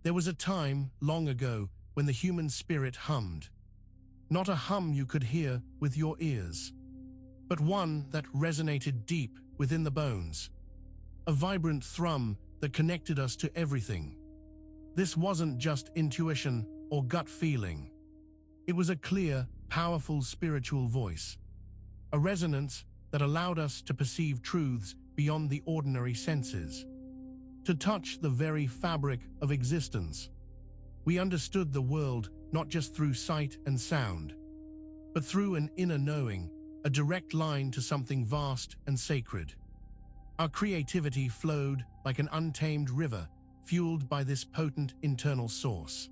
There was a time, long ago, when the human spirit hummed. Not a hum you could hear with your ears, but one that resonated deep within the bones. A vibrant thrum that connected us to everything. This wasn't just intuition or gut feeling. It was a clear, powerful spiritual voice. A resonance that allowed us to perceive truths beyond the ordinary senses. To touch the very fabric of existence. We understood the world not just through sight and sound, but through an inner knowing, a direct line to something vast and sacred. Our creativity flowed like an untamed river, fueled by this potent internal source.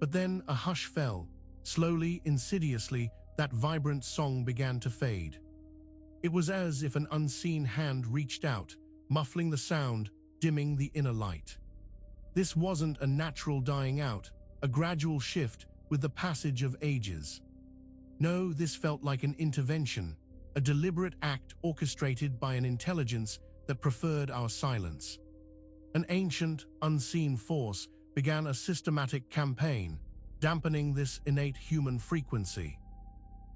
But then a hush fell. Slowly, insidiously, that vibrant song began to fade. It was as if an unseen hand reached out, muffling the sound, dimming the inner light. This wasn't a natural dying out, a gradual shift with the passage of ages. No, this felt like an intervention, a deliberate act orchestrated by an intelligence that preferred our silence. An ancient, unseen force began a systematic campaign, dampening this innate human frequency.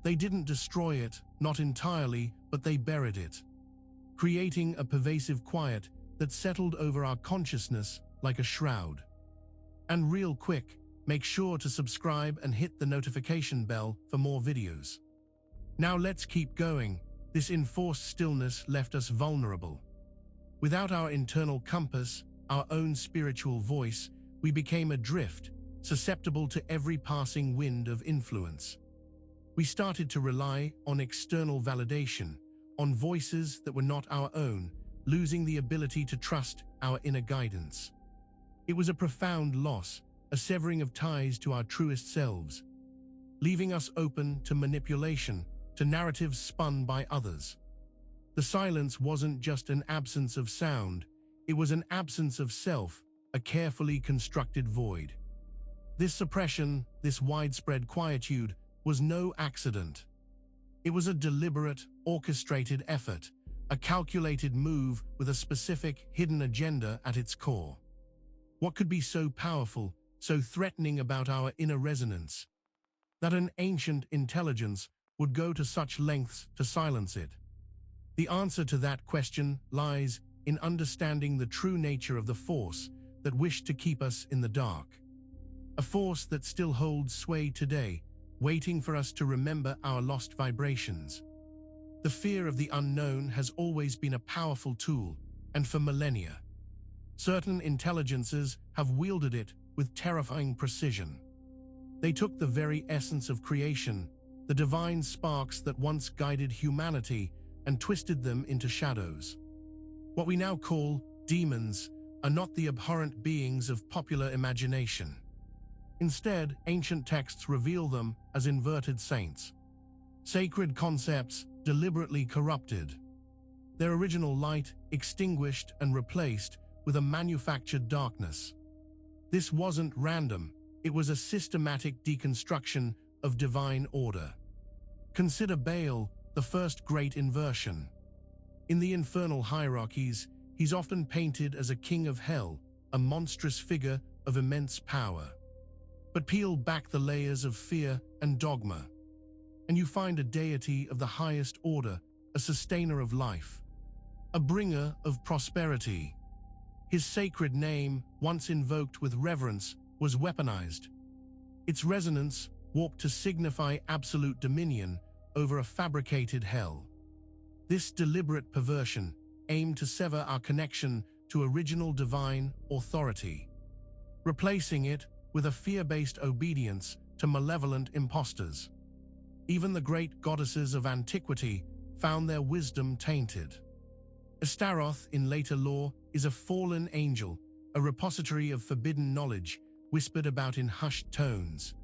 They didn't destroy it, not entirely, but they buried it, creating a pervasive quiet that settled over our consciousness like a shroud. And real quick, make sure to subscribe and hit the notification bell for more videos. Now let's keep going. This enforced stillness left us vulnerable. Without our internal compass, our own spiritual voice, we became adrift, susceptible to every passing wind of influence. We started to rely on external validation, on voices that were not our own, losing the ability to trust our inner guidance. It was a profound loss, a severing of ties to our truest selves, leaving us open to manipulation, to narratives spun by others. The silence wasn't just an absence of sound, it was an absence of self, a carefully constructed void. This suppression, this widespread quietude, was no accident. It was a deliberate, orchestrated effort, a calculated move with a specific, hidden agenda at its core. What could be so powerful, so threatening about our inner resonance, that an ancient intelligence would go to such lengths to silence it? The answer to that question lies in understanding the true nature of the force that wished to keep us in the dark. A force that still holds sway today, waiting for us to remember our lost vibrations. The fear of the unknown has always been a powerful tool, and for millennia, certain intelligences have wielded it with terrifying precision. They took the very essence of creation, the divine sparks that once guided humanity, and twisted them into shadows. What we now call demons are not the abhorrent beings of popular imagination. Instead, ancient texts reveal them as inverted saints, sacred concepts deliberately corrupted, their original light extinguished and replaced with a manufactured darkness. This wasn't random, it was a systematic deconstruction of divine order. Consider Baal, the first great inversion. In the infernal hierarchies, he's often painted as a king of hell, a monstrous figure of immense power. But peel back the layers of fear and dogma, and you find a deity of the highest order, a sustainer of life, a bringer of prosperity. His sacred name, once invoked with reverence, was weaponized. Its resonance warped to signify absolute dominion over a fabricated hell. This deliberate perversion aimed to sever our connection to original divine authority, replacing it with a fear-based obedience to malevolent impostors. Even the great goddesses of antiquity found their wisdom tainted. Astaroth in later lore is a fallen angel, a repository of forbidden knowledge whispered about in hushed tones.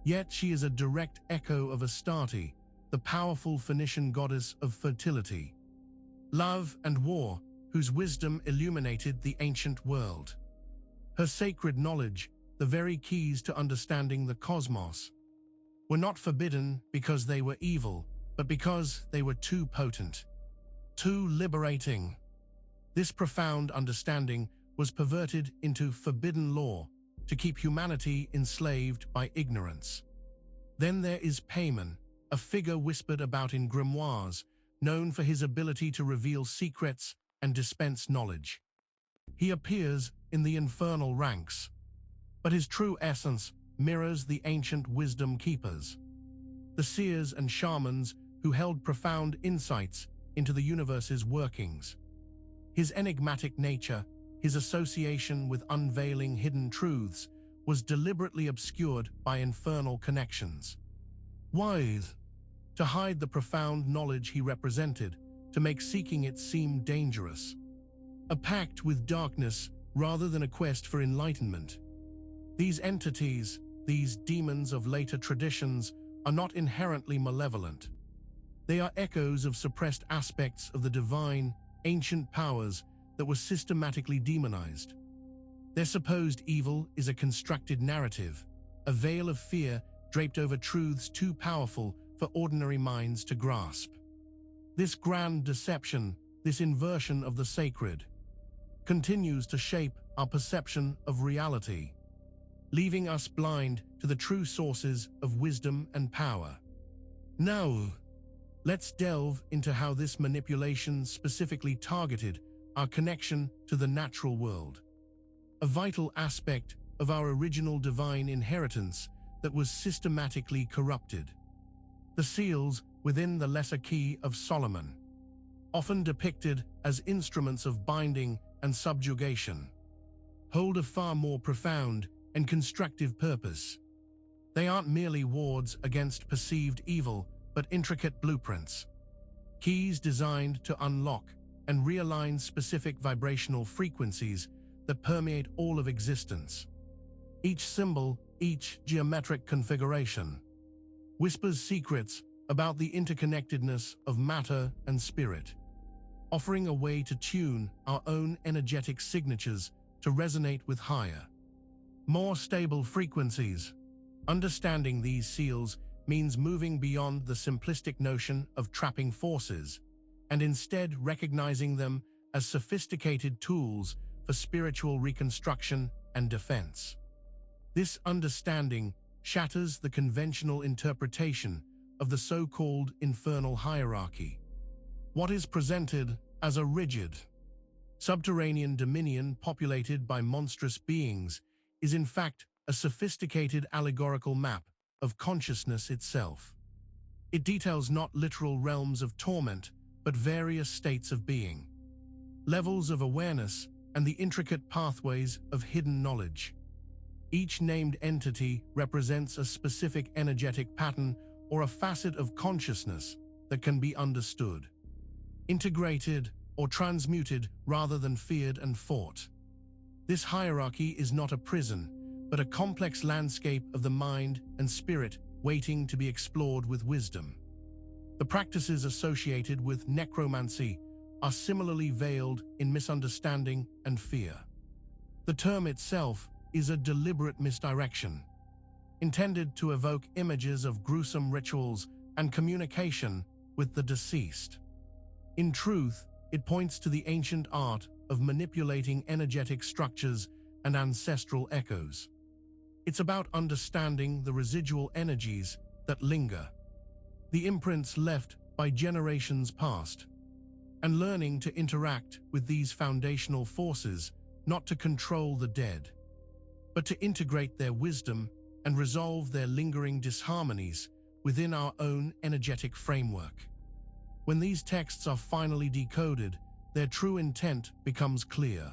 Yet she is a direct echo of Astarte, the powerful Phoenician goddess of fertility, love and war, whose wisdom illuminated the ancient world. Her sacred knowledge, the very keys to understanding the cosmos, were not forbidden because they were evil, but because they were too potent, too liberating. This profound understanding was perverted into forbidden law, to keep humanity enslaved by ignorance. Then there is Paimon, a figure whispered about in grimoires, known for his ability to reveal secrets and dispense knowledge. He appears in the infernal ranks, but his true essence mirrors the ancient wisdom keepers, the seers and shamans who held profound insights into the universe's workings. His enigmatic nature, his association with unveiling hidden truths, was deliberately obscured by infernal connections. Why? To hide the profound knowledge he represented, to make seeking it seem dangerous. A pact with darkness rather than a quest for enlightenment. These entities, these demons of later traditions, are not inherently malevolent. They are echoes of suppressed aspects of the divine, ancient powers that were systematically demonized. Their supposed evil is a constructed narrative, a veil of fear draped over truths too powerful for ordinary minds to grasp. This grand deception, this inversion of the sacred, continues to shape our perception of reality, leaving us blind to the true sources of wisdom and power. Now, let's delve into how this manipulation specifically targeted our connection to the natural world, a vital aspect of our original divine inheritance that was systematically corrupted. The seals within the Lesser Key of Solomon, often depicted as instruments of binding and subjugation, hold a far more profound and constructive purpose. They aren't merely wards against perceived evil, but intricate blueprints, keys designed to unlock and realign specific vibrational frequencies that permeate all of existence. Each symbol, each geometric configuration, whispers secrets about the interconnectedness of matter and spirit, offering a way to tune our own energetic signatures to resonate with higher, more stable frequencies. Understanding these seals means moving beyond the simplistic notion of trapping forces, and instead recognizing them as sophisticated tools for spiritual reconstruction and defense. This understanding shatters the conventional interpretation of the so-called infernal hierarchy. What is presented as a rigid, subterranean dominion populated by monstrous beings is in fact a sophisticated allegorical map of consciousness itself. It details not literal realms of torment, but various states of being, levels of awareness, and the intricate pathways of hidden knowledge. Each named entity represents a specific energetic pattern or a facet of consciousness that can be understood, integrated, or transmuted rather than feared and fought. This hierarchy is not a prison, but a complex landscape of the mind and spirit waiting to be explored with wisdom. The practices associated with necromancy are similarly veiled in misunderstanding and fear. The term itself is a deliberate misdirection, intended to evoke images of gruesome rituals and communication with the deceased. In truth, it points to the ancient art of manipulating energetic structures and ancestral echoes. It's about understanding the residual energies that linger, the imprints left by generations past, and learning to interact with these foundational forces, not to control the dead, but to integrate their wisdom and resolve their lingering disharmonies within our own energetic framework. When these texts are finally decoded, their true intent becomes clear.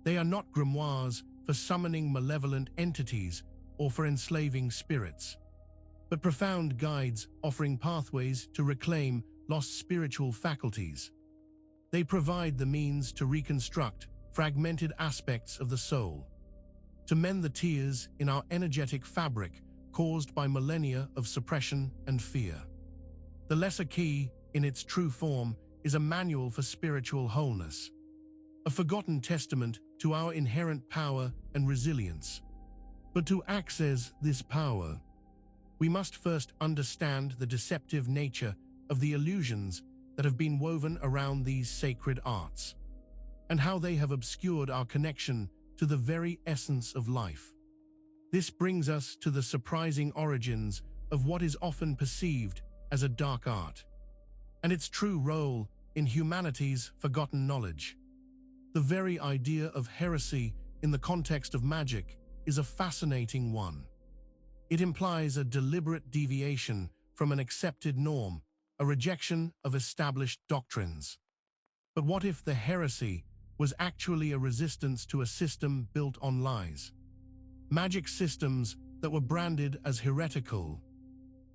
They are not grimoires for summoning malevolent entities or for enslaving spirits, but profound guides offering pathways to reclaim lost spiritual faculties. They provide the means to reconstruct fragmented aspects of the soul, to mend the tears in our energetic fabric caused by millennia of suppression and fear. The Lesser Key, in its true form, is a manual for spiritual wholeness, a forgotten testament to our inherent power and resilience. But to access this power, we must first understand the deceptive nature of the illusions that have been woven around these sacred arts, and how they have obscured our connection to the very essence of life. This brings us to the surprising origins of what is often perceived as a dark art, and its true role in humanity's forgotten knowledge. The very idea of heresy in the context of magic is a fascinating one. It implies a deliberate deviation from an accepted norm, a rejection of established doctrines. But what if the heresy was actually a resistance to a system built on lies? Magic systems that were branded as heretical,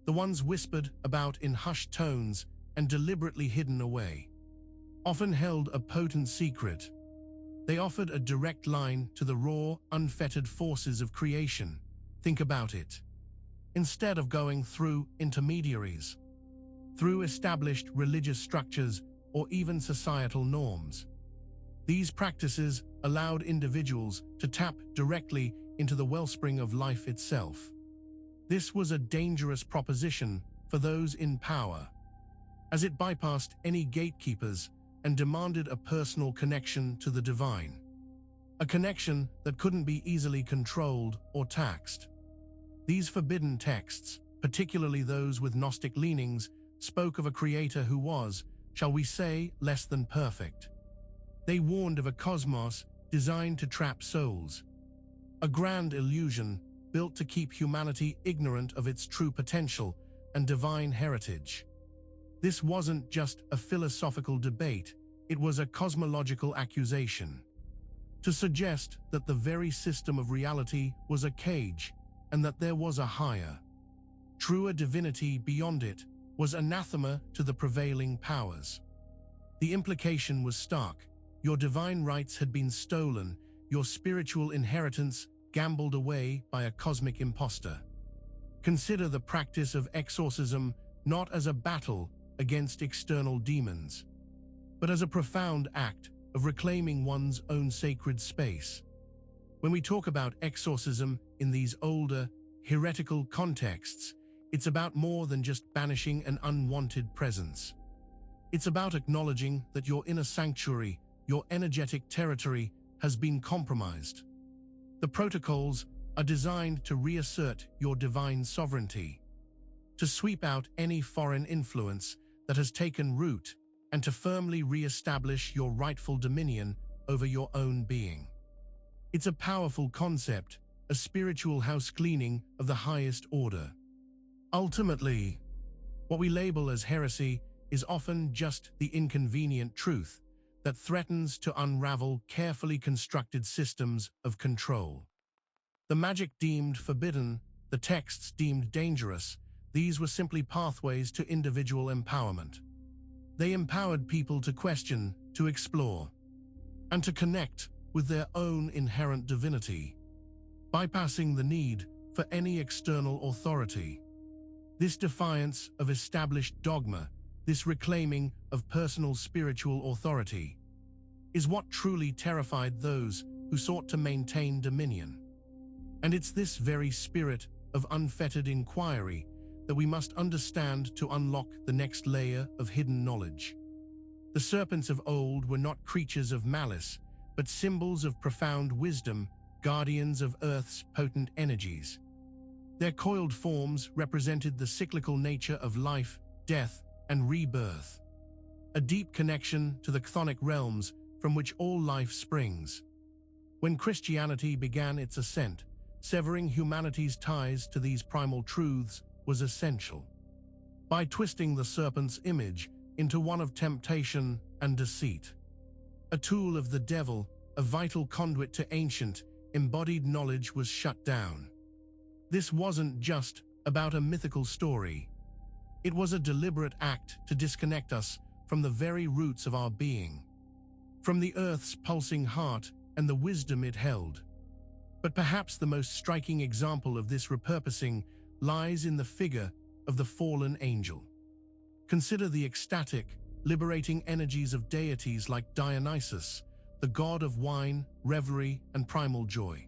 the ones whispered about in hushed tones and deliberately hidden away, often held a potent secret. They offered a direct line to the raw, unfettered forces of creation. Think about it. Instead of going through intermediaries, through established religious structures or even societal norms, these practices allowed individuals to tap directly into the wellspring of life itself. This was a dangerous proposition for those in power, as it bypassed any gatekeepers and demanded a personal connection to the divine, a connection that couldn't be easily controlled or taxed. These forbidden texts, particularly those with Gnostic leanings, spoke of a creator who was, shall we say, less than perfect. They warned of a cosmos designed to trap souls, a grand illusion built to keep humanity ignorant of its true potential and divine heritage. This wasn't just a philosophical debate, it was a cosmological accusation, to suggest that the very system of reality was a cage and that there was a higher, truer divinity beyond it, was anathema to the prevailing powers. The implication was stark. Your divine rights had been stolen, your spiritual inheritance gambled away by a cosmic impostor. Consider the practice of exorcism not as a battle against external demons, but as a profound act of reclaiming one's own sacred space. When we talk about exorcism in these older, heretical contexts, it's about more than just banishing an unwanted presence. It's about acknowledging that your inner sanctuary, your energetic territory, has been compromised. The protocols are designed to reassert your divine sovereignty, to sweep out any foreign influence that has taken root, and to firmly re-establish your rightful dominion over your own being. It's a powerful concept, a spiritual house cleaning of the highest order. Ultimately, what we label as heresy is often just the inconvenient truth that threatens to unravel carefully constructed systems of control. The magic deemed forbidden, the texts deemed dangerous, these were simply pathways to individual empowerment. They empowered people to question, to explore, and to connect with their own inherent divinity, bypassing the need for any external authority. This defiance of established dogma, this reclaiming of personal spiritual authority, is what truly terrified those who sought to maintain dominion. And it's this very spirit of unfettered inquiry that we must understand to unlock the next layer of hidden knowledge. The serpents of old were not creatures of malice, but symbols of profound wisdom, guardians of Earth's potent energies. Their coiled forms represented the cyclical nature of life, death, and rebirth, a deep connection to the chthonic realms from which all life springs. When Christianity began its ascent, severing humanity's ties to these primal truths was essential. By twisting the serpent's image into one of temptation and deceit, a tool of the devil, a vital conduit to ancient, embodied knowledge was shut down. This wasn't just about a mythical story. It was a deliberate act to disconnect us from the very roots of our being, from the Earth's pulsing heart and the wisdom it held. But perhaps the most striking example of this repurposing lies in the figure of the fallen angel. Consider the ecstatic, liberating energies of deities like Dionysus, the god of wine, revelry, and primal joy.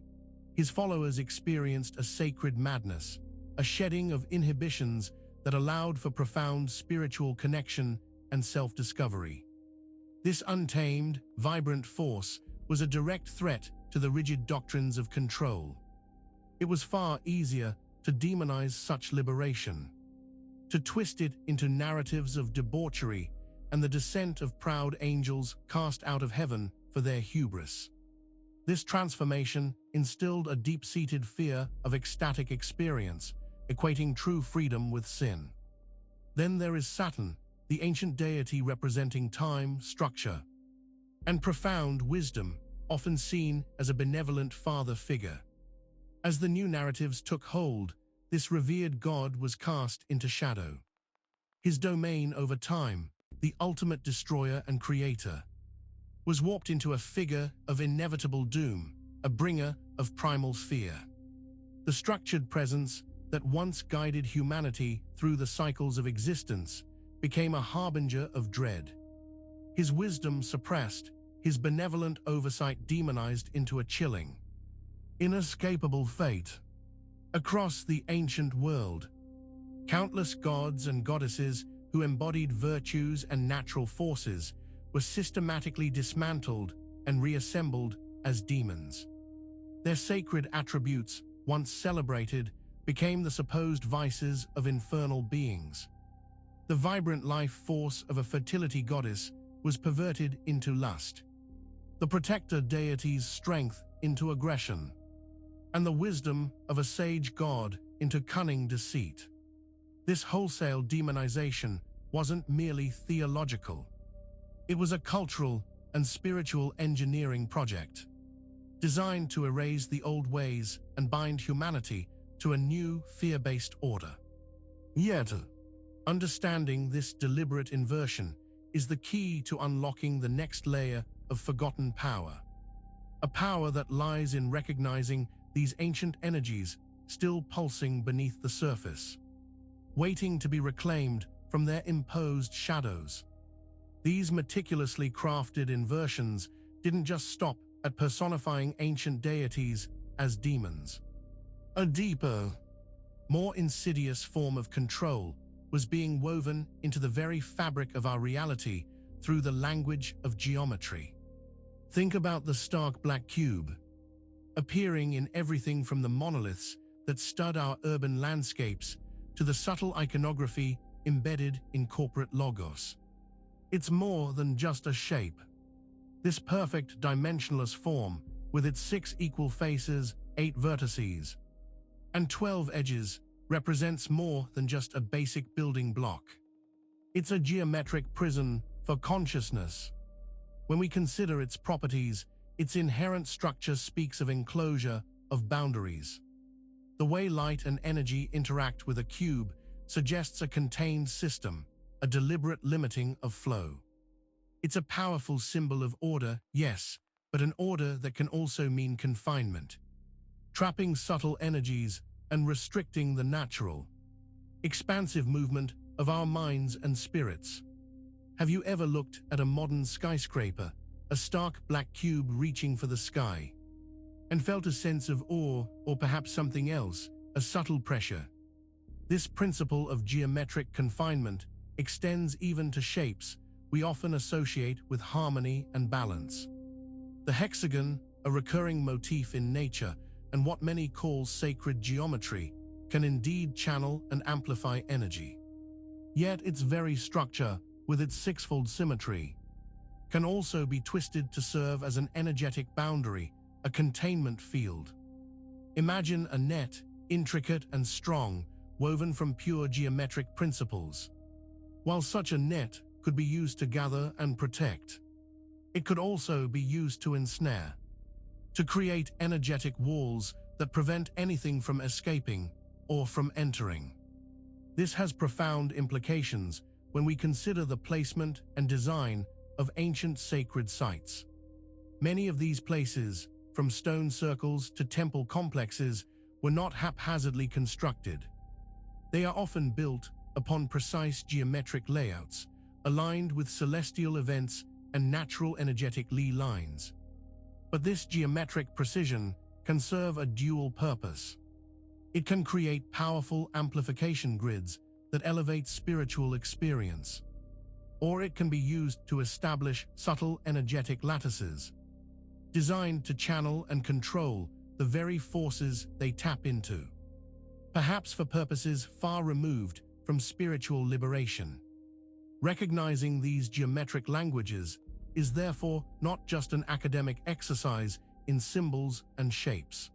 His followers experienced a sacred madness, a shedding of inhibitions that allowed for profound spiritual connection and self-discovery. This untamed, vibrant force was a direct threat to the rigid doctrines of control. It was far easier to demonize such liberation, to twist it into narratives of debauchery and the descent of proud angels cast out of heaven for their hubris. This transformation instilled a deep-seated fear of ecstatic experience, equating true freedom with sin. Then there is Saturn, the ancient deity representing time, structure, and profound wisdom, often seen as a benevolent father figure. As the new narratives took hold, this revered god was cast into shadow. His domain over time, the ultimate destroyer and creator, was warped into a figure of inevitable doom, a bringer of primal fear. The structured presence that once guided humanity through the cycles of existence became a harbinger of dread. His wisdom suppressed, his benevolent oversight demonized into a chilling, inescapable fate. Across the ancient world, countless gods and goddesses who embodied virtues and natural forces were systematically dismantled and reassembled as demons. Their sacred attributes, once celebrated, became the supposed vices of infernal beings. The vibrant life force of a fertility goddess was perverted into lust, the protector deity's strength into aggression, and the wisdom of a sage god into cunning deceit. This wholesale demonization wasn't merely theological. It was a cultural and spiritual engineering project, designed to erase the old ways and bind humanity to a new, fear-based order. Yet, understanding this deliberate inversion is the key to unlocking the next layer of forgotten power. A power that lies in recognizing these ancient energies still pulsing beneath the surface, waiting to be reclaimed from their imposed shadows. These meticulously crafted inversions didn't just stop at personifying ancient deities as demons. A deeper, more insidious form of control was being woven into the very fabric of our reality through the language of geometry. Think about the stark black cube, appearing in everything from the monoliths that stud our urban landscapes to the subtle iconography embedded in corporate logos. It's more than just a shape. This perfect dimensionless form, with its 6 equal faces, 8 vertices, and 12 edges, represents more than just a basic building block. It's a geometric prison for consciousness. When we consider its properties, its inherent structure speaks of enclosure, of boundaries. The way light and energy interact with a cube suggests a contained system, a deliberate limiting of flow. It's a powerful symbol of order, yes, but an order that can also mean confinement, trapping subtle energies and restricting the natural, expansive movement of our minds and spirits. Have you ever looked at a modern skyscraper, a stark black cube reaching for the sky, and felt a sense of awe, or perhaps something else, a subtle pressure? This principle of geometric confinement extends even to shapes we often associate with harmony and balance. The hexagon, a recurring motif in nature and what many call sacred geometry, can indeed channel and amplify energy. Yet its very structure, with its 6-fold symmetry, can also be twisted to serve as an energetic boundary, a containment field. Imagine a net, intricate and strong, woven from pure geometric principles. While such a net could be used to gather and protect, it could also be used to ensnare, to create energetic walls that prevent anything from escaping or from entering. This has profound implications when we consider the placement and design of ancient sacred sites. Many of these places, from stone circles to temple complexes, were not haphazardly constructed. They are often built upon precise geometric layouts, aligned with celestial events and natural energetic lines. But this geometric precision can serve a dual purpose. It can create powerful amplification grids that elevate spiritual experience, or it can be used to establish subtle energetic lattices, designed to channel and control the very forces they tap into, perhaps for purposes far removed from spiritual liberation. Recognizing these geometric languages is therefore not just an academic exercise in symbols and shapes.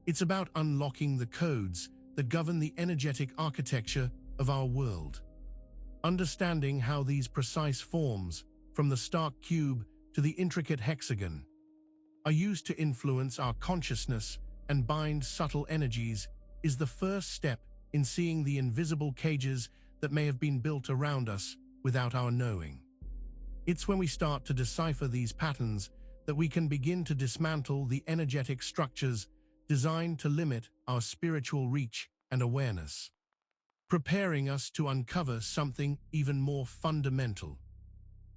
It's about unlocking the codes that govern the energetic architecture of our world. Understanding how these precise forms, from the stark cube to the intricate hexagon, are used to influence our consciousness and bind subtle energies is the first step in seeing the invisible cages that may have been built around us without our knowing. It's when we start to decipher these patterns that we can begin to dismantle the energetic structures designed to limit our spiritual reach and awareness, preparing us to uncover something even more fundamental.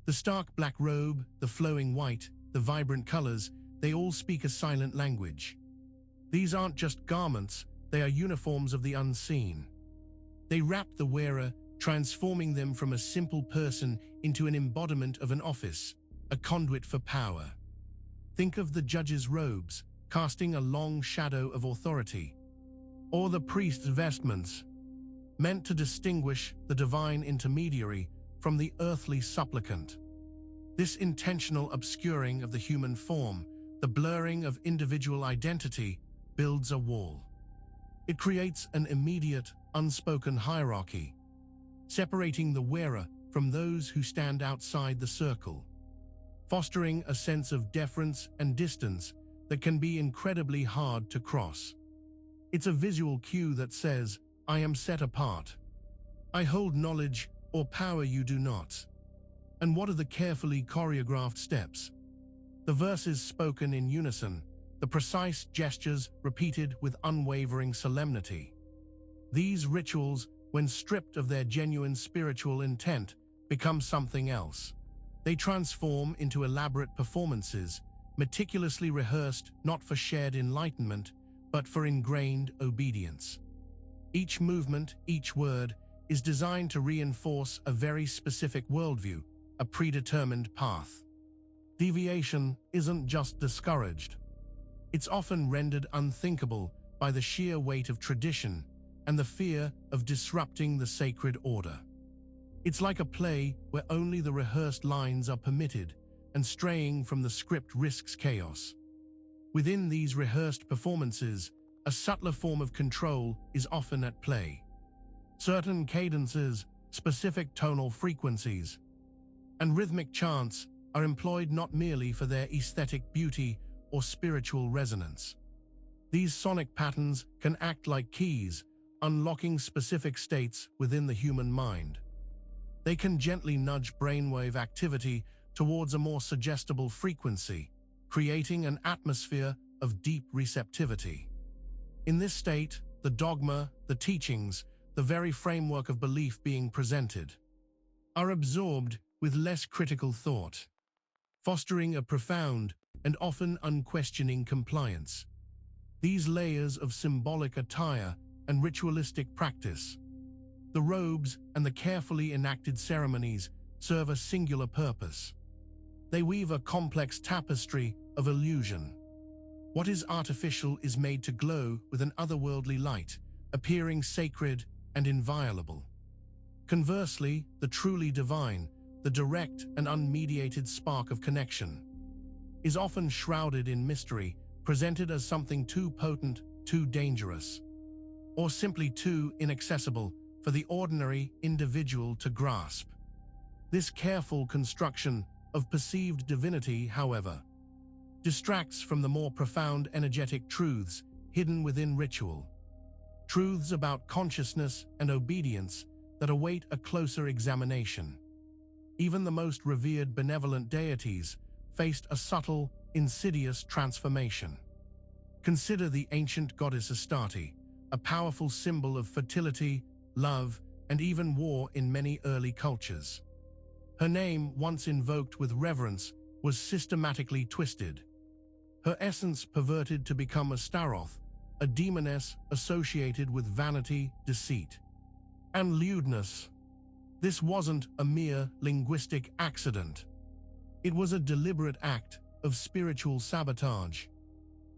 The stark black robe, the flowing white, the vibrant colors, they all speak a silent language. These aren't just garments, they are uniforms of the unseen. They wrap the wearer, transforming them from a simple person into an embodiment of an office, a conduit for power. Think of the judge's robes, casting a long shadow of authority, or the priest's vestments, meant to distinguish the divine intermediary from the earthly supplicant. This intentional obscuring of the human form, the blurring of individual identity, builds a wall. It creates an immediate, unspoken hierarchy, separating the wearer from those who stand outside the circle, fostering a sense of deference and distance that can be incredibly hard to cross. It's a visual cue that says, "I am set apart. I hold knowledge or power you do not." And what are the carefully choreographed steps? The verses spoken in unison, the precise gestures repeated with unwavering solemnity. These rituals, when stripped of their genuine spiritual intent, become something else. They transform into elaborate performances, meticulously rehearsed not for shared enlightenment, but for ingrained obedience. Each movement, each word, is designed to reinforce a very specific worldview, a predetermined path. Deviation isn't just discouraged. It's often rendered unthinkable by the sheer weight of tradition and the fear of disrupting the sacred order. It's like a play where only the rehearsed lines are permitted, and straying from the script risks chaos. Within these rehearsed performances, a subtler form of control is often at play. Certain cadences, specific tonal frequencies, and rhythmic chants are employed not merely for their aesthetic beauty or spiritual resonance. These sonic patterns can act like keys, unlocking specific states within the human mind. They can gently nudge brainwave activity towards a more suggestible frequency, creating an atmosphere of deep receptivity. In this state, the dogma, the teachings, the very framework of belief being presented, are absorbed with less critical thought, fostering a profound and often unquestioning compliance. These layers of symbolic attire and ritualistic practice, the robes and the carefully enacted ceremonies, serve a singular purpose. They weave a complex tapestry of illusion. What is artificial is made to glow with an otherworldly light, appearing sacred and inviolable. Conversely, the truly divine, the direct and unmediated spark of connection, is often shrouded in mystery, presented as something too potent, too dangerous, or simply too inaccessible for the ordinary individual to grasp. This careful construction of perceived divinity, however, distracts from the more profound energetic truths hidden within ritual, truths about consciousness and obedience that await a closer examination. Even the most revered benevolent deities faced a subtle, insidious transformation. Consider the ancient goddess Astarte, a powerful symbol of fertility, love, and even war in many early cultures. Her name, once invoked with reverence, was systematically twisted. Her essence perverted to become Astaroth, a demoness associated with vanity, deceit, and lewdness. This wasn't a mere linguistic accident. It was a deliberate act of spiritual sabotage.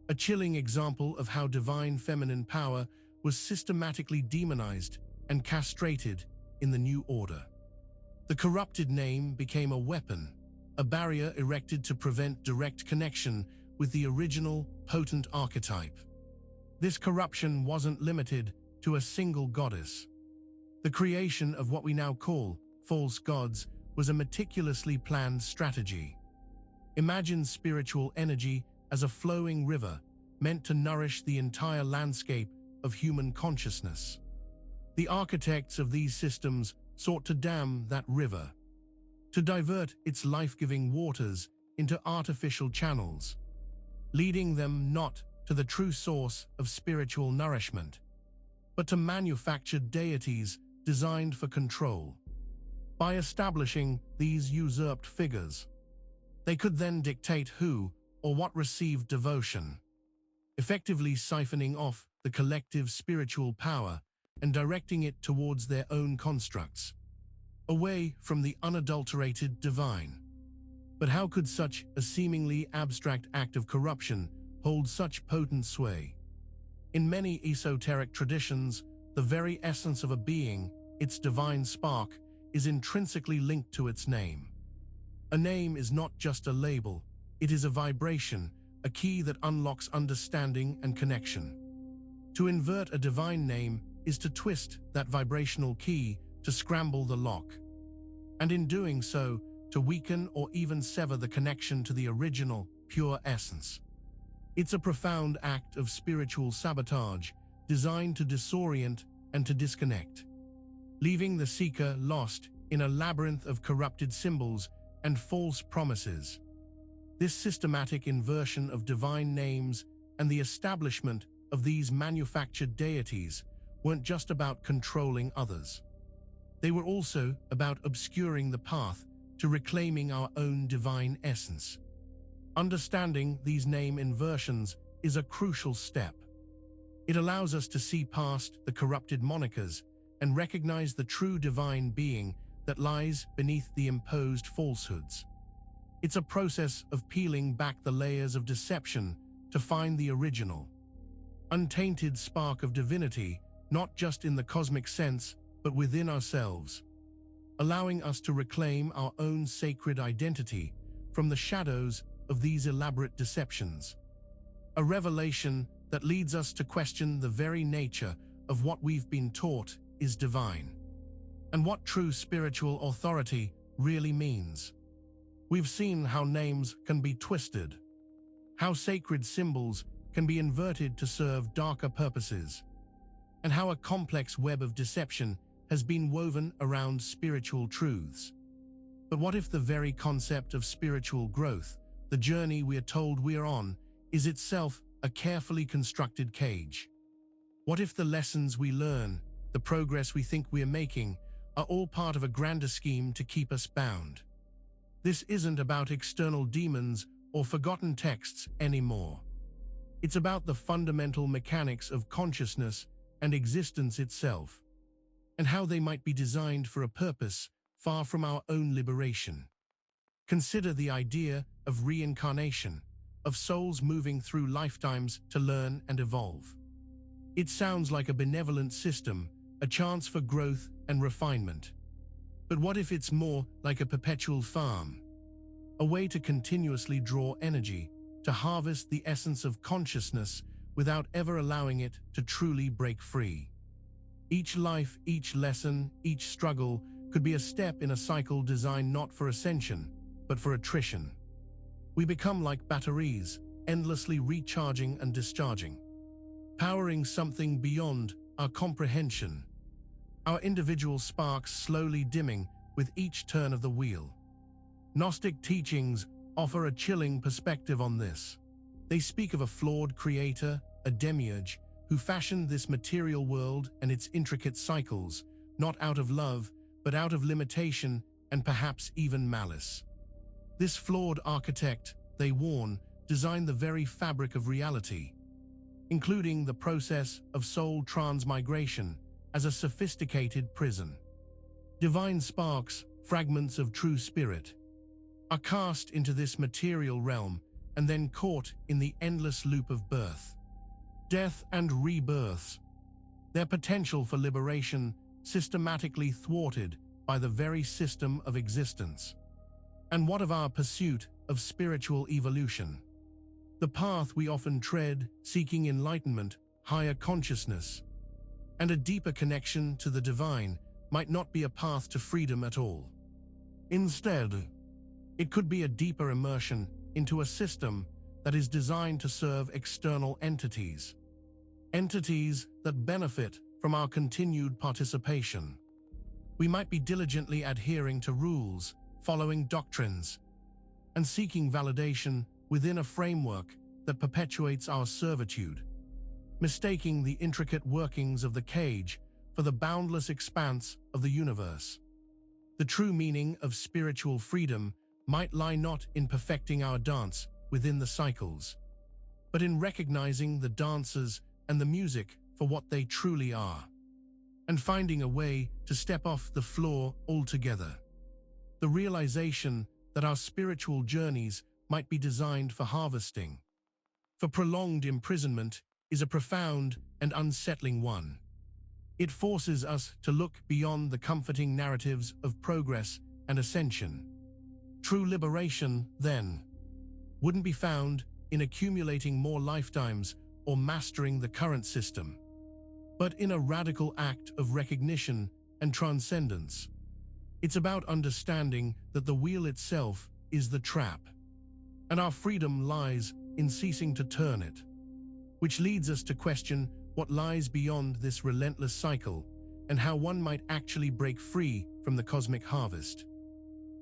a chilling example of how divine feminine power was systematically demonized and castrated in the New Order. The corrupted name became a weapon, a barrier erected to prevent direct connection with the original, potent archetype. This corruption wasn't limited to a single goddess. The creation of what we now call false gods was a meticulously planned strategy. Imagine spiritual energy as a flowing river meant to nourish the entire landscape of human consciousness. The architects of these systems sought to dam that river, to divert its life-giving waters into artificial channels, leading them not to the true source of spiritual nourishment, but to manufactured deities designed for control. By establishing these usurped figures, they could then dictate who or what received devotion, effectively siphoning off the collective spiritual power and directing it towards their own constructs, away from the unadulterated divine. But how could such a seemingly abstract act of corruption hold such potent sway? In many esoteric traditions, the very essence of a being, its divine spark, is intrinsically linked to its name. A name is not just a label, it is a vibration, a key that unlocks understanding and connection. To invert a divine name is to twist that vibrational key, to scramble the lock, and in doing so, to weaken or even sever the connection to the original, pure essence. It's a profound act of spiritual sabotage, designed to disorient and to disconnect, leaving the seeker lost in a labyrinth of corrupted symbols and false promises. This systematic inversion of divine names and the establishment of these manufactured deities weren't just about controlling others. They were also about obscuring the path to reclaiming our own divine essence. Understanding these name inversions is a crucial step. It allows us to see past the corrupted monikers and recognize the true divine being that lies beneath the imposed falsehoods. It's a process of peeling back the layers of deception to find the original, untainted spark of divinity, not just in the cosmic sense, but within ourselves, allowing us to reclaim our own sacred identity from the shadows of these elaborate deceptions. A revelation that leads us to question the very nature of what we've been taught is divine, and what true spiritual authority really means. We've seen how names can be twisted, how sacred symbols can be inverted to serve darker purposes, and how a complex web of deception has been woven around spiritual truths. But what if the very concept of spiritual growth, the journey we are told we are on, is itself a carefully constructed cage? What if the lessons we learn, the progress we think we are making, are all part of a grander scheme to keep us bound? This isn't about external demons or forgotten texts anymore. It's about the fundamental mechanics of consciousness and existence itself, and how they might be designed for a purpose far from our own liberation. Consider the idea of reincarnation, of souls moving through lifetimes to learn and evolve. It sounds like a benevolent system, a chance for growth and refinement. But what if it's more like a perpetual farm? A way to continuously draw energy, to harvest the essence of consciousness without ever allowing it to truly break free. Each life, each lesson, each struggle could be a step in a cycle designed not for ascension, but for attrition. We become like batteries, endlessly recharging and discharging, powering something beyond our comprehension, our individual sparks slowly dimming with each turn of the wheel. Gnostic teachings offer a chilling perspective on this. They speak of a flawed creator, a demiurge, who fashioned this material world and its intricate cycles, not out of love, but out of limitation and perhaps even malice. This flawed architect, they warn, designed the very fabric of reality, including the process of soul transmigration as a sophisticated prison. Divine sparks, fragments of true spirit, are cast into this material realm and then caught in the endless loop of birth, death, and rebirths, their potential for liberation systematically thwarted by the very system of existence. And what of our pursuit of spiritual evolution? The path we often tread, seeking enlightenment, higher consciousness, and a deeper connection to the divine, might not be a path to freedom at all. Instead, it could be a deeper immersion into a system that is designed to serve external entities that benefit from our continued participation. We might be diligently adhering to rules, following doctrines, and seeking validation within a framework that perpetuates our servitude, mistaking the intricate workings of the cage for the boundless expanse of the universe. The true meaning of spiritual freedom might lie not in perfecting our dance within the cycles, but in recognizing the dancers and the music for what they truly are, and finding a way to step off the floor altogether. The realization that our spiritual journeys might be designed for harvesting, for prolonged imprisonment, is a profound and unsettling one. It forces us to look beyond the comforting narratives of progress and ascension. True liberation, then, wouldn't be found in accumulating more lifetimes or mastering the current system, but in a radical act of recognition and transcendence. It's about understanding that the wheel itself is the trap, and our freedom lies in ceasing to turn it, which leads us to question what lies beyond this relentless cycle and how one might actually break free from the cosmic harvest.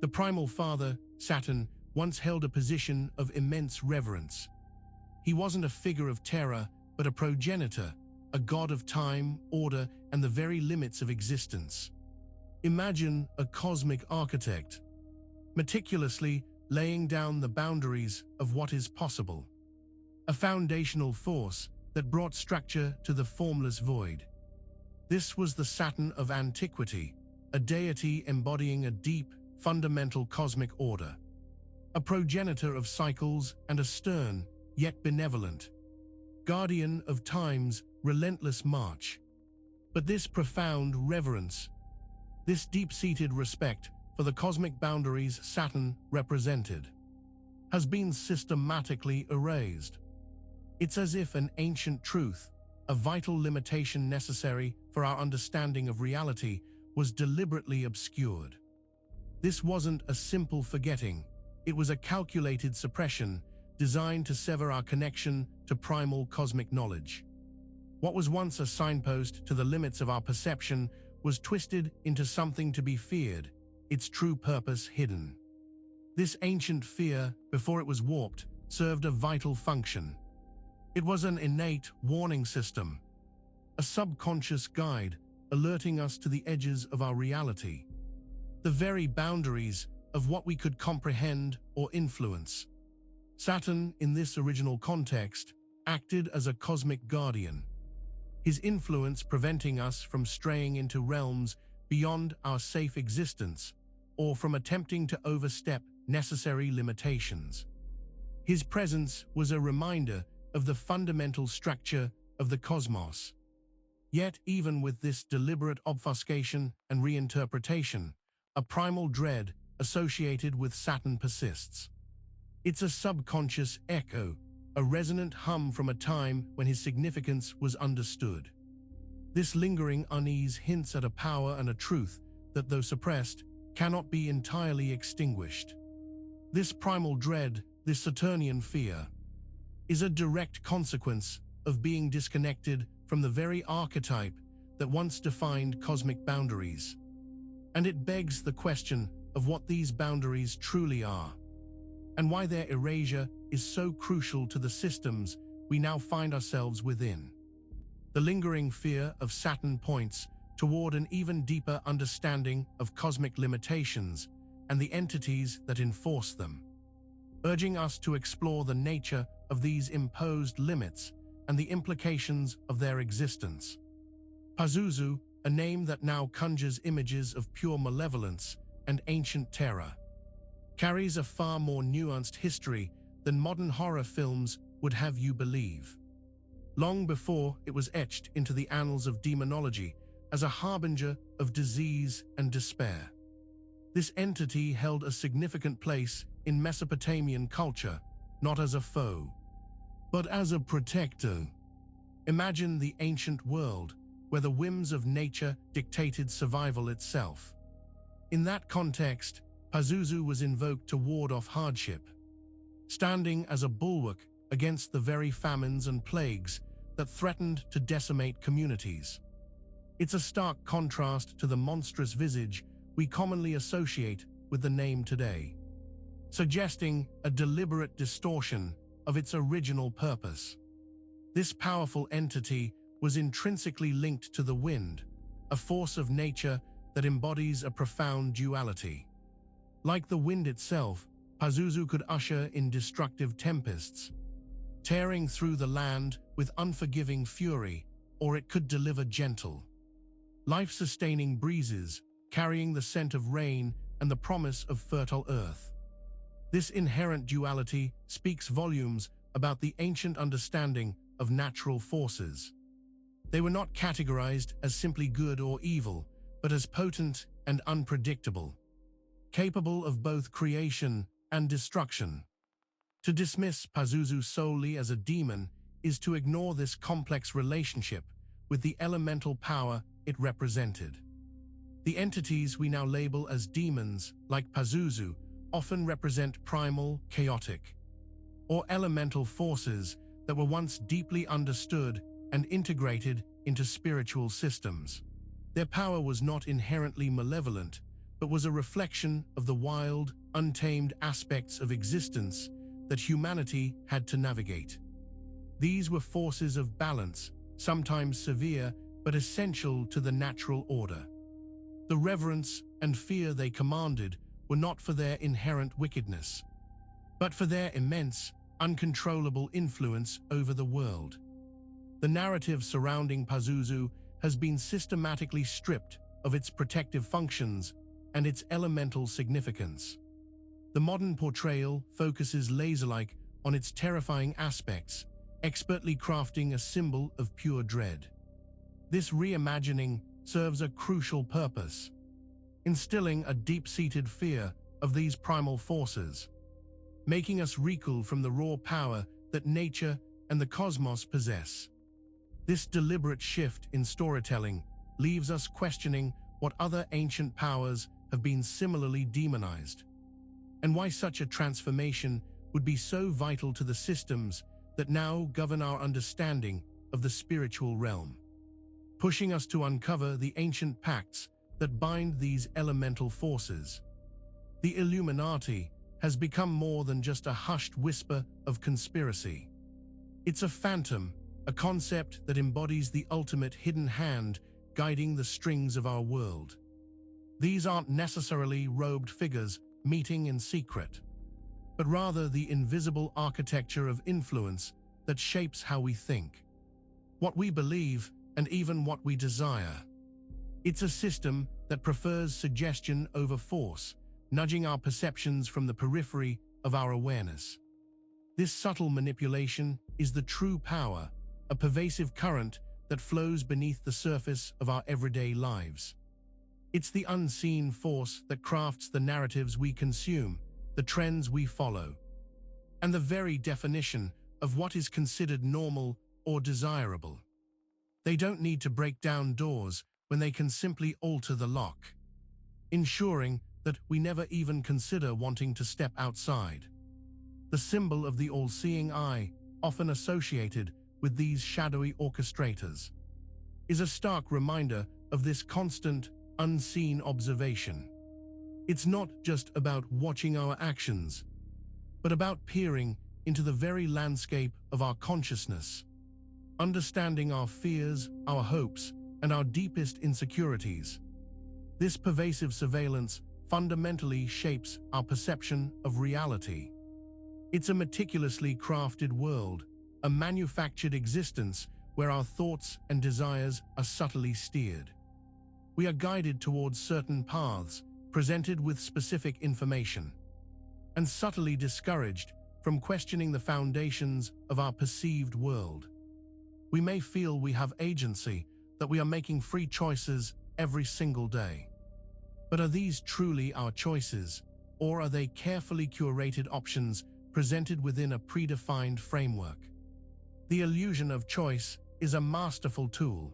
The primal father, Saturn, once held a position of immense reverence. He wasn't a figure of terror, but a progenitor, a god of time, order, and the very limits of existence. Imagine a cosmic architect, meticulously laying down the boundaries of what is possible. A foundational force that brought structure to the formless void. This was the Saturn of antiquity, a deity embodying a deep, fundamental cosmic order. A progenitor of cycles and a stern, yet benevolent guardian of time's relentless march. But this profound reverence, this deep-seated respect for the cosmic boundaries Saturn represented, has been systematically erased. It's as if an ancient truth, a vital limitation necessary for our understanding of reality, was deliberately obscured. This wasn't a simple forgetting, it was a calculated suppression designed to sever our connection to primal cosmic knowledge. What was once a signpost to the limits of our perception was twisted into something to be feared, its true purpose hidden. This ancient fear, before it was warped, served a vital function. It was an innate warning system, a subconscious guide alerting us to the edges of our reality, the very boundaries of what we could comprehend or influence. Saturn, in this original context, acted as a cosmic guardian, his influence preventing us from straying into realms beyond our safe existence or from attempting to overstep necessary limitations. His presence was a reminder of the fundamental structure of the cosmos. Yet, even with this deliberate obfuscation and reinterpretation, a primal dread associated with Saturn persists. It's a subconscious echo, a resonant hum from a time when his significance was understood. This lingering unease hints at a power and a truth that, though suppressed, cannot be entirely extinguished. This primal dread, this Saturnian fear, is a direct consequence of being disconnected from the very archetype that once defined cosmic boundaries. And it begs the question of what these boundaries truly are, and why their erasure is so crucial to the systems we now find ourselves within. The lingering fear of Saturn points toward an even deeper understanding of cosmic limitations and the entities that enforce them, urging us to explore the nature of these imposed limits and the implications of their existence. Pazuzu, a name that now conjures images of pure malevolence and ancient terror, carries a far more nuanced history than modern horror films would have you believe. Long before it was etched into the annals of demonology as a harbinger of disease and despair. This entity held a significant place in Mesopotamian culture, not as a foe, but as a protector. Imagine the ancient world, where the whims of nature dictated survival itself. In that context, Pazuzu was invoked to ward off hardship, standing as a bulwark against the very famines and plagues that threatened to decimate communities. It's a stark contrast to the monstrous visage we commonly associate with the name today, suggesting a deliberate distortion of its original purpose. This powerful entity was intrinsically linked to the wind, a force of nature that embodies a profound duality. Like the wind itself, Pazuzu could usher in destructive tempests, tearing through the land with unforgiving fury, or it could deliver gentle, life-sustaining breezes, carrying the scent of rain and the promise of fertile earth. This inherent duality speaks volumes about the ancient understanding of natural forces. They were not categorized as simply good or evil, but as potent and unpredictable, capable of both creation and destruction. To dismiss Pazuzu solely as a demon is to ignore this complex relationship with the elemental power it represented. The entities we now label as demons, like Pazuzu, often represent primal, chaotic, or elemental forces that were once deeply understood and integrated into spiritual systems. Their power was not inherently malevolent, but was a reflection of the wild, untamed aspects of existence that humanity had to navigate. These were forces of balance, sometimes severe, but essential to the natural order. The reverence and fear they commanded were not for their inherent wickedness, but for their immense, uncontrollable influence over the world. The narrative surrounding Pazuzu has been systematically stripped of its protective functions and its elemental significance. The modern portrayal focuses laser-like on its terrifying aspects, expertly crafting a symbol of pure dread. This reimagining serves a crucial purpose, instilling a deep-seated fear of these primal forces, making us recoil from the raw power that nature and the cosmos possess. This deliberate shift in storytelling leaves us questioning what other ancient powers have been similarly demonized, and why such a transformation would be so vital to the systems that now govern our understanding of the spiritual realm, pushing us to uncover the ancient pacts that bind these elemental forces. The Illuminati has become more than just a hushed whisper of conspiracy. It's a phantom, a concept that embodies the ultimate hidden hand guiding the strings of our world. These aren't necessarily robed figures meeting in secret, but rather the invisible architecture of influence that shapes how we think, what we believe, and even what we desire. It's a system that prefers suggestion over force, nudging our perceptions from the periphery of our awareness. This subtle manipulation is the true power, a pervasive current that flows beneath the surface of our everyday lives. It's the unseen force that crafts the narratives we consume, the trends we follow, and the very definition of what is considered normal or desirable. They don't need to break down doors when they can simply alter the lock, ensuring that we never even consider wanting to step outside. The symbol of the all-seeing eye, often associated with these shadowy orchestrators, is a stark reminder of this constant, unseen observation. It's not just about watching our actions, but about peering into the very landscape of our consciousness, understanding our fears, our hopes, and our deepest insecurities. This pervasive surveillance fundamentally shapes our perception of reality. It's a meticulously crafted world, a manufactured existence where our thoughts and desires are subtly steered. We are guided towards certain paths, presented with specific information, and subtly discouraged from questioning the foundations of our perceived world. We may feel we have agency, that we are making free choices every single day. But are these truly our choices, or are they carefully curated options presented within a predefined framework? The illusion of choice is a masterful tool,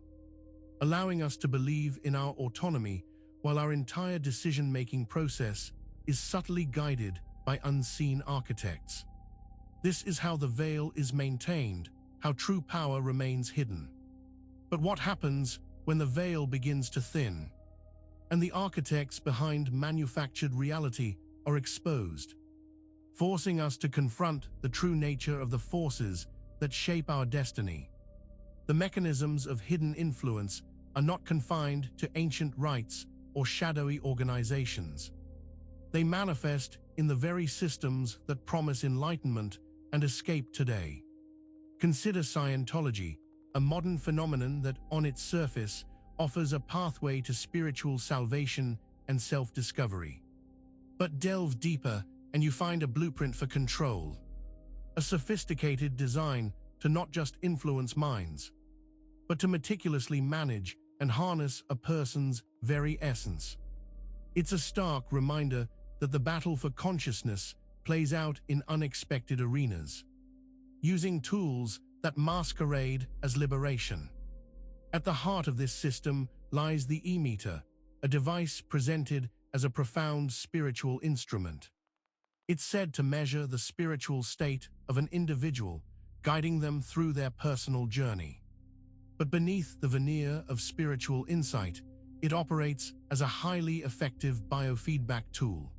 allowing us to believe in our autonomy while our entire decision-making process is subtly guided by unseen architects. This is how the veil is maintained, how true power remains hidden. But what happens when the veil begins to thin, and the architects behind manufactured reality are exposed, forcing us to confront the true nature of the forces that shape our destiny? The mechanisms of hidden influence are not confined to ancient rites or shadowy organizations. They manifest in the very systems that promise enlightenment and escape today. Consider Scientology, a modern phenomenon that, on its surface, offers a pathway to spiritual salvation and self-discovery. But delve deeper and you find a blueprint for control, a sophisticated design to not just influence minds, but to meticulously manage and harness a person's very essence. It's a stark reminder that the battle for consciousness plays out in unexpected arenas, using tools that masquerade as liberation. At the heart of this system lies the e-meter, a device presented as a profound spiritual instrument. It's said to measure the spiritual state of an individual, guiding them through their personal journey. But beneath the veneer of spiritual insight, it operates as a highly effective biofeedback tool.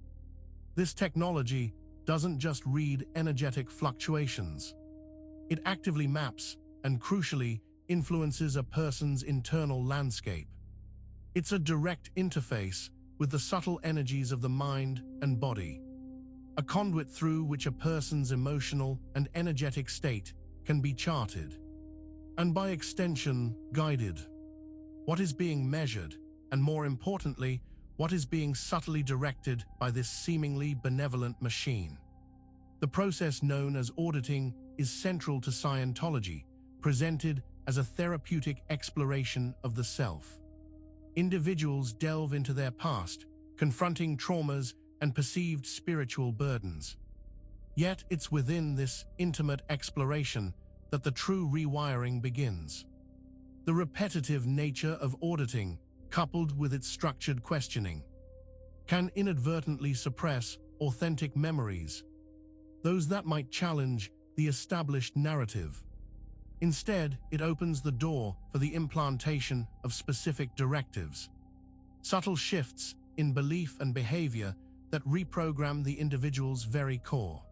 This technology doesn't just read energetic fluctuations. It actively maps and, crucially, influences a person's internal landscape. It's a direct interface with the subtle energies of the mind and body, a conduit through which a person's emotional and energetic state can be charted, and by extension, guided. What is being measured, and more importantly, what is being subtly directed by this seemingly benevolent machine? The process known as auditing is central to Scientology, presented as a therapeutic exploration of the self. Individuals delve into their past, confronting traumas and perceived spiritual burdens. Yet it's within this intimate exploration that the true rewiring begins. The repetitive nature of auditing, coupled with its structured questioning, can inadvertently suppress authentic memories, those that might challenge the established narrative. Instead, it opens the door for the implantation of specific directives, subtle shifts in belief and behavior that reprogram the individual's very core.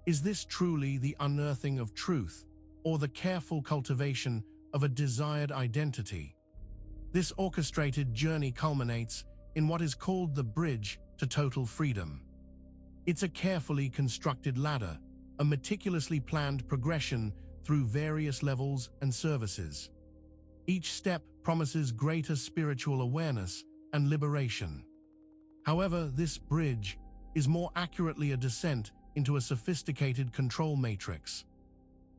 Is this truly the unearthing of truth, or the careful cultivation of a desired identity? This orchestrated journey culminates in what is called the bridge to total freedom. It's a carefully constructed ladder, a meticulously planned progression through various levels and services. Each step promises greater spiritual awareness and liberation. However, this bridge is more accurately a descent into a sophisticated control matrix.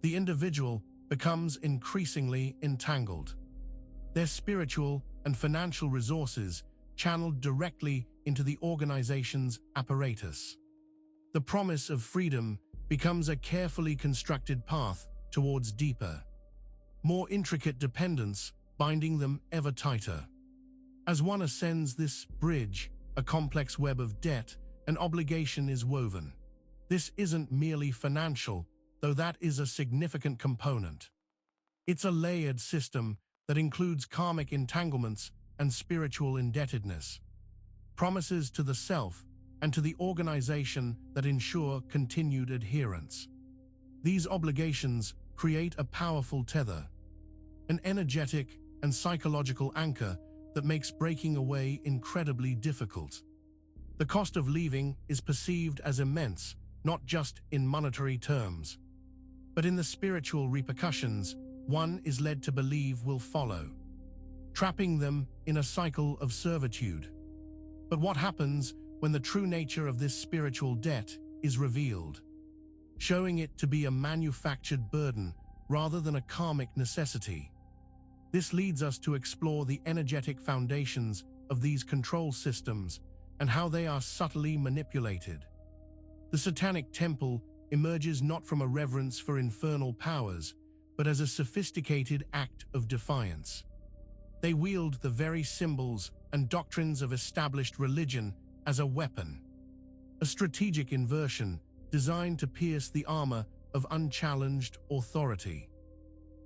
The individual becomes increasingly entangled, their spiritual and financial resources channeled directly into the organization's apparatus. The promise of freedom becomes a carefully constructed path towards deeper, more intricate dependence, binding them ever tighter. As one ascends this bridge, a complex web of debt and obligation is woven. This isn't merely financial, though that is a significant component. It's a layered system that includes karmic entanglements and spiritual indebtedness, promises to the self and to the organization that ensure continued adherence. These obligations create a powerful tether, an energetic and psychological anchor that makes breaking away incredibly difficult. The cost of leaving is perceived as immense, not just in monetary terms, but in the spiritual repercussions one is led to believe will follow, trapping them in a cycle of servitude. But what happens when the true nature of this spiritual debt is revealed? showing it to be a manufactured burden rather than a karmic necessity. This leads us to explore the energetic foundations of these control systems and how they are subtly manipulated. The Satanic Temple emerges not from a reverence for infernal powers, but as a sophisticated act of defiance. They wield the very symbols and doctrines of established religion as a weapon, a strategic inversion designed to pierce the armor of unchallenged authority.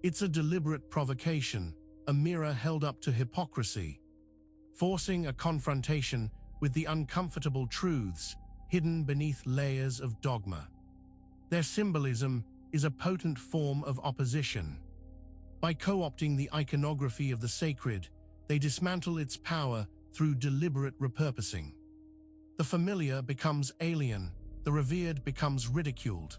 It's a deliberate provocation, a mirror held up to hypocrisy, forcing a confrontation with the uncomfortable truths hidden beneath layers of dogma. Their symbolism is a potent form of opposition. By co-opting the iconography of the sacred, they dismantle its power through deliberate repurposing. The familiar becomes alien, the revered becomes ridiculed,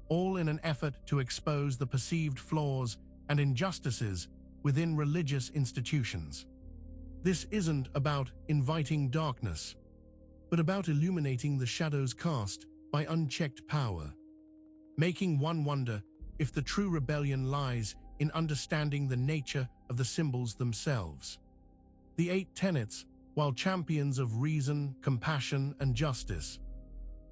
all in an effort to expose the perceived flaws and injustices within religious institutions. This isn't about inviting darkness, but about illuminating the shadows cast by unchecked power, making one wonder if the true rebellion lies in understanding the nature of the symbols themselves. The 8 tenets, while champions of reason, compassion, and justice,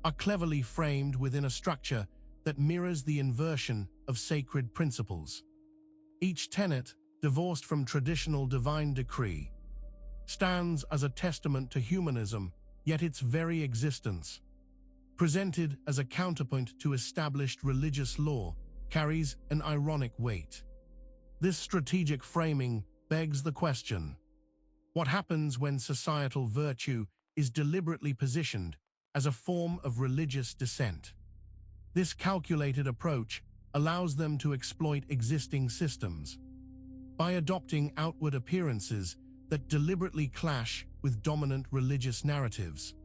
are cleverly framed within a structure that mirrors the inversion of sacred principles. Each tenet, divorced from traditional divine decree, stands as a testament to humanism, yet its very existence, presented as a counterpoint to established religious law, carries an ironic weight. This strategic framing begs the question: what happens when societal virtue is deliberately positioned as a form of religious dissent? This calculated approach allows them to exploit existing systems by adopting outward appearances that deliberately clash with dominant religious narratives.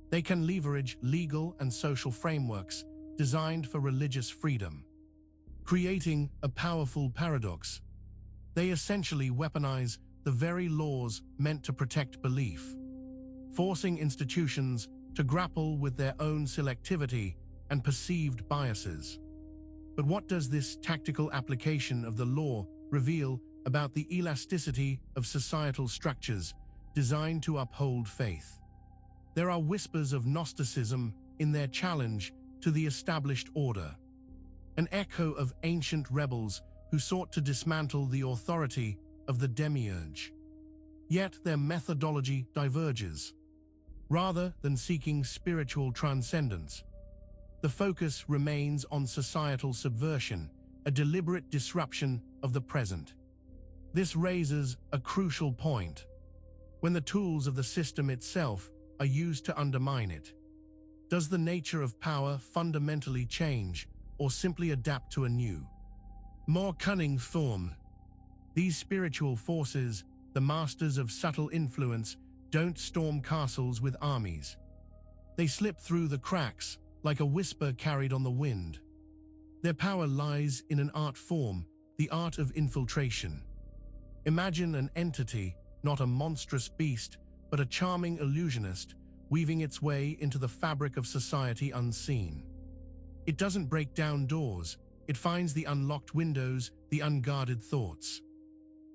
They can leverage legal and social frameworks designed for religious freedom, creating a powerful paradox. They essentially weaponize the very laws meant to protect belief, forcing institutions to grapple with their own selectivity and perceived biases. But what does this tactical application of the law reveal about the elasticity of societal structures designed to uphold faith? There are whispers of Gnosticism in their challenge to the established order, an echo of ancient rebels who sought to dismantle the authority of the demiurge. Yet their methodology diverges. Rather than seeking spiritual transcendence, the focus remains on societal subversion, a deliberate disruption of the present. This raises a crucial point. When the tools of the system itself are used to undermine it, does the nature of power fundamentally change or simply adapt to a new, more cunning form? These spiritual forces, the masters of subtle influence, don't storm castles with armies. They slip through the cracks like a whisper carried on the wind. Their power lies in an art form, the art of infiltration. Imagine an entity, not a monstrous beast, but a charming illusionist, weaving its way into the fabric of society unseen. It doesn't break down doors, it finds the unlocked windows, the unguarded thoughts.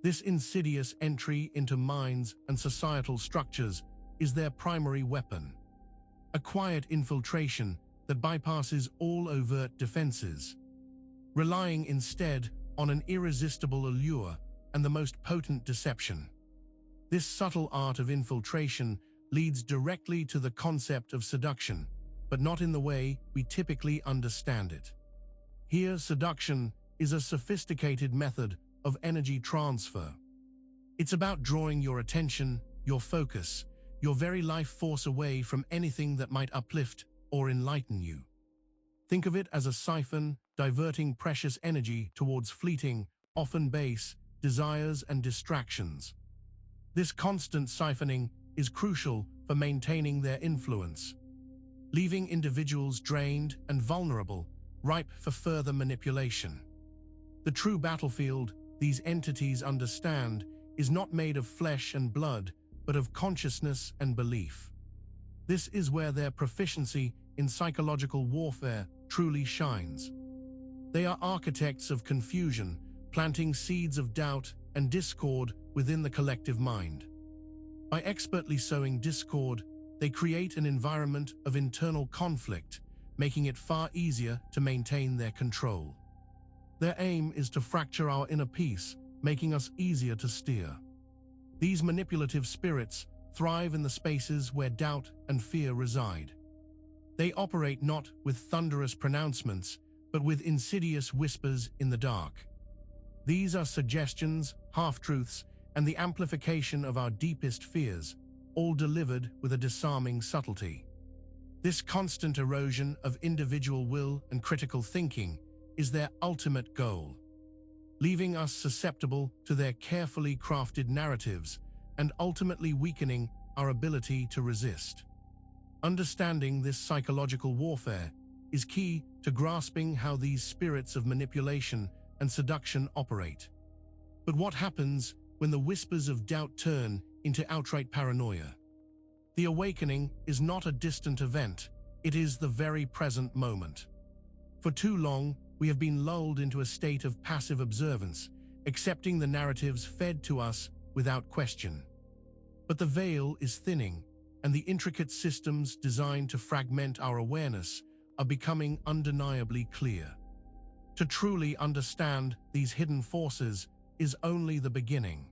This insidious entry into minds and societal structures is their primary weapon. A quiet infiltration that bypasses all overt defenses, relying instead on an irresistible allure and the most potent deception. This subtle art of infiltration leads directly to the concept of seduction, but not in the way we typically understand it. Here, seduction is a sophisticated method of energy transfer. It's about drawing your attention, your focus, your very life force away from anything that might uplift or enlighten you. Think of it as a siphon diverting precious energy towards fleeting, often base, desires and distractions. This constant siphoning is crucial for maintaining their influence, leaving individuals drained and vulnerable, ripe for further manipulation. The true battlefield these entities understand is not made of flesh and blood, but of consciousness and belief. This is where their proficiency in psychological warfare truly shines. They are architects of confusion, planting seeds of doubt and discord within the collective mind. By expertly sowing discord, they create an environment of internal conflict, making it far easier to maintain their control. Their aim is to fracture our inner peace, making us easier to steer. These manipulative spirits thrive in the spaces where doubt and fear reside. They operate not with thunderous pronouncements, but with insidious whispers in the dark. These are suggestions, half-truths, and the amplification of our deepest fears, all delivered with a disarming subtlety. This constant erosion of individual will and critical thinking is their ultimate goal, leaving us susceptible to their carefully crafted narratives and ultimately weakening our ability to resist. Understanding this psychological warfare is key to grasping how these spirits of manipulation and seduction operate. But what happens when the whispers of doubt turn into outright paranoia? The awakening is not a distant event, it is the very present moment. For too long, we have been lulled into a state of passive observance, accepting the narratives fed to us without question. But the veil is thinning, and the intricate systems designed to fragment our awareness are becoming undeniably clear. To truly understand these hidden forces is only the beginning.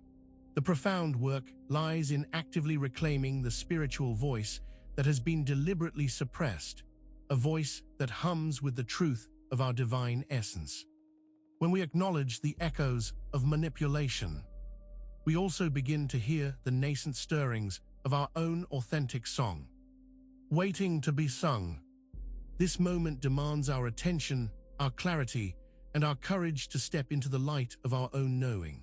The profound work lies in actively reclaiming the spiritual voice that has been deliberately suppressed, a voice that hums with the truth of our divine essence. When we acknowledge the echoes of manipulation, we also begin to hear the nascent stirrings of our own authentic song, waiting to be sung. This moment demands our attention, our clarity, and our courage to step into the light of our own knowing.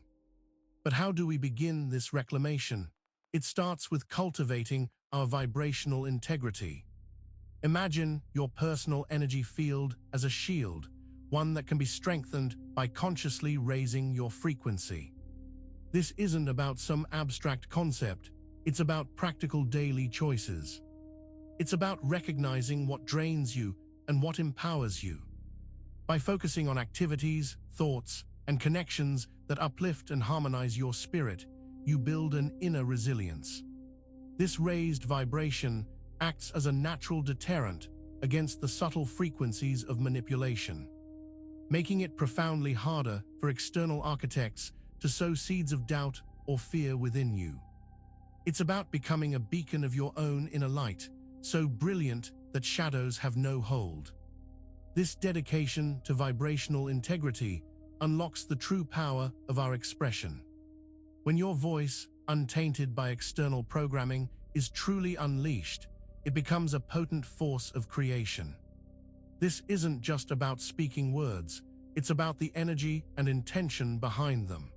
But how do we begin this reclamation? It starts with cultivating our vibrational integrity. Imagine your personal energy field as a shield, one that can be strengthened by consciously raising your frequency. This isn't about some abstract concept, it's about practical daily choices. It's about recognizing what drains you and what empowers you. By focusing on activities, thoughts, and connections that uplift and harmonize your spirit, you build an inner resilience. This raised vibration acts as a natural deterrent against the subtle frequencies of manipulation, making it profoundly harder for external architects to sow seeds of doubt or fear within you. It's about becoming a beacon of your own inner light, so brilliant that shadows have no hold. This dedication to vibrational integrity unlocks the true power of our expression. When your voice, untainted by external programming, is truly unleashed, it becomes a potent force of creation. This isn't just about speaking words, it's about the energy and intention behind them.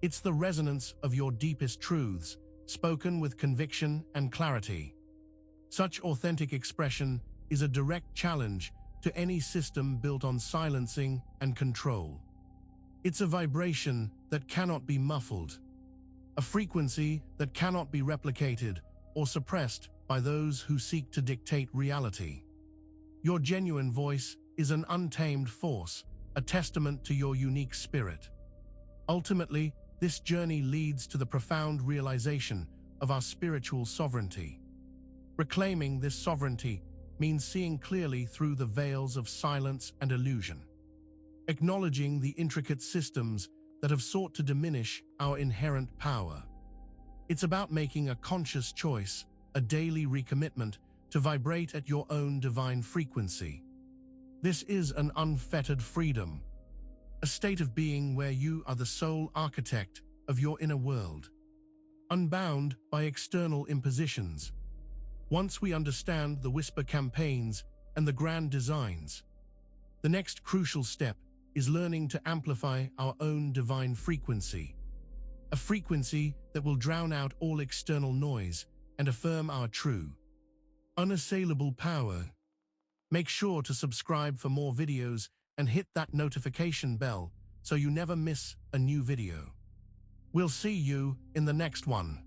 It's the resonance of your deepest truths, spoken with conviction and clarity. Such authentic expression is a direct challenge to any system built on silencing and control. It's a vibration that cannot be muffled, a frequency that cannot be replicated or suppressed by those who seek to dictate reality. Your genuine voice is an untamed force, a testament to your unique spirit. Ultimately, this journey leads to the profound realization of our spiritual sovereignty. Reclaiming this sovereignty means seeing clearly through the veils of silence and illusion, acknowledging the intricate systems that have sought to diminish our inherent power. It's about making a conscious choice, a daily recommitment to vibrate at your own divine frequency. This is an unfettered freedom, a state of being where you are the sole architect of your inner world, unbound by external impositions. Once we understand the whisper campaigns and the grand designs, the next crucial step is learning to amplify our own divine frequency, a frequency that will drown out all external noise and affirm our true, unassailable power. Make sure to subscribe for more videos and hit that notification bell so you never miss a new video. We'll see you in the next one.